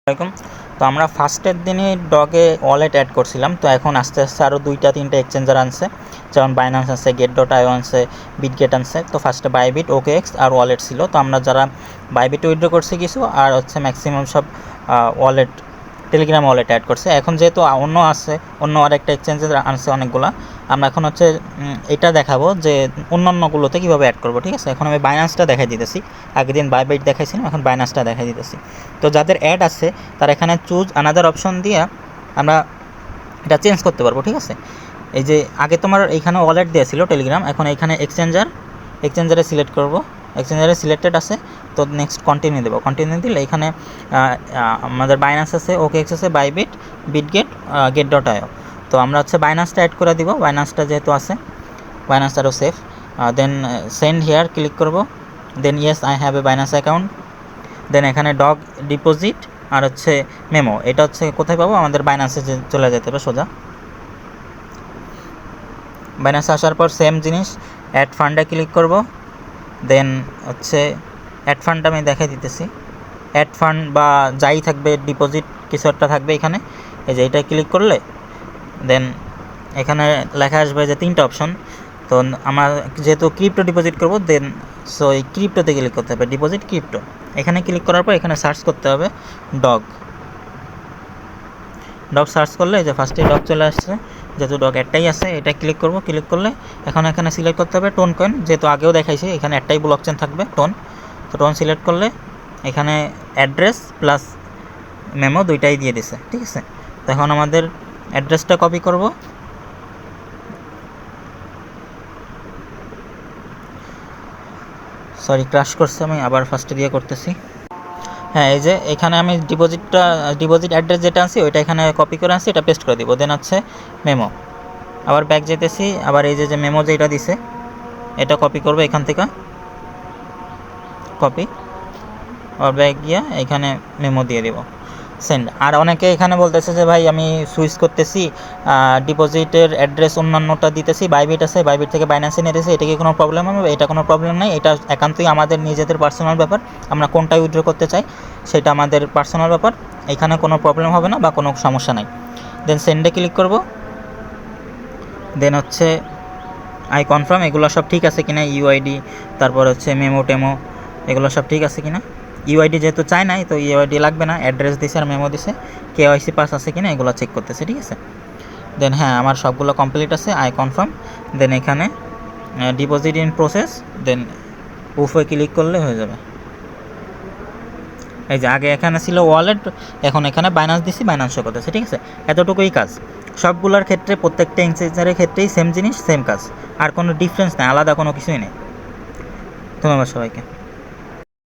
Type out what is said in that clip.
আসসালামাইকুম। তো আমরা ফার্স্টের দিনই ডগে ওয়ালেট অ্যাড করছিলাম, তো এখন আস্তে আস্তে আরও 2-3টে এক্সচেঞ্জার আনছে, যেমন বাইন্যান্স আছে, get.io আনছে, বিটগেট আনছে। তো ফার্স্টে বাইবিট, OKX আর ওয়ালেট ছিল। তো আমরা যারা বাইবিট উইথড্র করছি কিছু, আর ম্যাক্সিমাম সব ওয়ালেট টেলিগ্রাম ওয়ালেট অ্যাড করছে। এখন যেহেতু অন্য আছে, অন্য আরেকটা এক্সচেঞ্জের আনছে অনেকগুলা, আমরা এখন এটা দেখাবো যে অন্যান্যগুলোতে কীভাবে অ্যাড করবো। ঠিক আছে, এখন আমি বাইন্যান্সটা দেখাই দিতেছি। আগের দিন বাইবিট দেখাইছিলাম, এখন বাইন্যান্সটা দেখাই দিতেছি। তো যাদের অ্যাড আছে তারা এখানে চুজ আনাদার অপশন দিয়ে আমরা এটা চেঞ্জ করতে পারবো। ঠিক আছে, এই যে আগে তোমার এইখানে ওয়ালেট দিয়েছিল টেলিগ্রাম, এখন এইখানে এক্সচেঞ্জারে সিলেক্ট করব। এক্সচেঞ্জারে সিলেক্টেড আছে, তো নেক্সট কন্টিনিউ দেবো। কন্টিনিউ দিলে এখানে আমাদের বাইন্যান্স আছে, OKX আছে, বাইবিট, বিটগেট, get.io। তো আমরা বাইন্যান্সটা অ্যাড করে দিব। বাইন্যান্সটা যেহেতু আছে, বাইন্যান্স আরও safe. Then send here click করব। Then yes I have a Binance account. Then এখানে ডগ ডিপোজিট আর মেমো, এটা কোথায় পাবো? আমাদের বাইন্যান্সে চলে যেতে হবে সোজা। বাইন্যান্সে আসার পর সেম জিনিস, অ্যাড ফান্ডে ক্লিক করব। দেন অ্যাড ফান্ড আমি দেখাই দিতেছি। অ্যাড ফান্ড বা যাই থাকবে, ডিপোজিট কিছু একটা থাকবে এখানে। এই যে এটা ক্লিক করলে দেন এখানে লেখা আসবে যে 3টা অপশন। তো আমার যেহেতু ক্রিপ্টো ডিপোজিট করব, দেন এই ক্রিপ্টোতে ক্লিক করতে হবে, ডিপোজিট ক্রিপ্টো। এখানে ক্লিক করার পর এখানে সার্চ করতে হবে ডগ সার্চ করলে এই যে ফার্স্টে ডগ চলে আসছে, যেহেতু ডগ একটাই আছে, এটা ক্লিক করব। ক্লিক করলে এখন এখানে সিলেক্ট করতে হবে টোন কয়েন, যেহেতু আগেও দেখাইছি এখানে একটাই ব্লকচেন থাকবে, টোন। তো টোন সিলেক্ট করলে এখানে অ্যাড্রেস প্লাস মেমো দুইটাই দিয়ে দিছে। ঠিক আছে, তো এখন আমাদের অ্যাড্রেসটা কপি করব। সরি, ক্রাশ করছে, আমি আবার ফার্স্টে দিয়ে করতেছি। হ্যাঁ, এই যে এখানে আমি ডিপোজিট অ্যাড্রেস যেটা আছে ওইটা এখানে কপি করে আনছি, এটা পেস্ট করে দিব। দেন মেমো, আবার ব্যাক যেতেছি, আবার এই যে মেমো যেটা দিছে এটা কপি করব এখান থেকে, কপি, আর ব্যাক গিয়া এখানে মেমো দিয়ে দিব, সেন্ড। আর অনেকে এখানে বলতেছে যে ভাই আমি সুইচ করতেছি, ডিপোজিটের অ্যাড্রেস অন্যান্যটা দিতেছি, বাইবিট আছে, বাইবিট থেকে বাইন্যান্সে নিতেছি, এটা কি কোনো প্রবলেম হবে? এটা কোনো প্রবলেম নেই, এটা একান্তই আমাদের নিজেদের পার্সোনাল ব্যাপার। আমরা কোনটা উইথড্র করতে চাই সেটা আমাদের পার্সোনাল ব্যাপার, এখানে কোনো প্রবলেম হবে না বা কোনো সমস্যা নাই। দেন সেন্ডে ক্লিক করব। দেন আই কনফার্ম, এগুলো সব ঠিক আছে কিনা, ইউআইডি, তারপর মেমো টেমো, এগুলো সব ঠিক আছে কিনা। ইউআইডি যেহেতু চাই নাই, তো ইউআইডি লাগবে না, অ্যাড্রেস দিছে আর মেমো দিছে, KYC পাস আছে কিনা এগুলো চেক করতেছে। ঠিক আছে, দেন হ্যাঁ আমার সবগুলো কমপ্লিট আছে, আই কনফার্ম। দেন এখানে ডিপোজিট ইন প্রসেস, দেন উফে ক্লিক করলে হয়ে যাবে। এই যে আগে এখানে ছিল ওয়ালেট, এখন এখানে বাইন্যান্স দিছি, বাইন্যান্স শো করতেছে। ঠিক আছে, এতটুকুই কাজ। সবগুলোর ক্ষেত্রে প্রত্যেকটা এক্সচেঞ্জারের ক্ষেত্রেই সেম জিনিস, সেম কাজ, আর কোনো ডিফারেন্স নেই, আলাদা কোনো কিছুই নেই। ধন্যবাদ সবাইকে।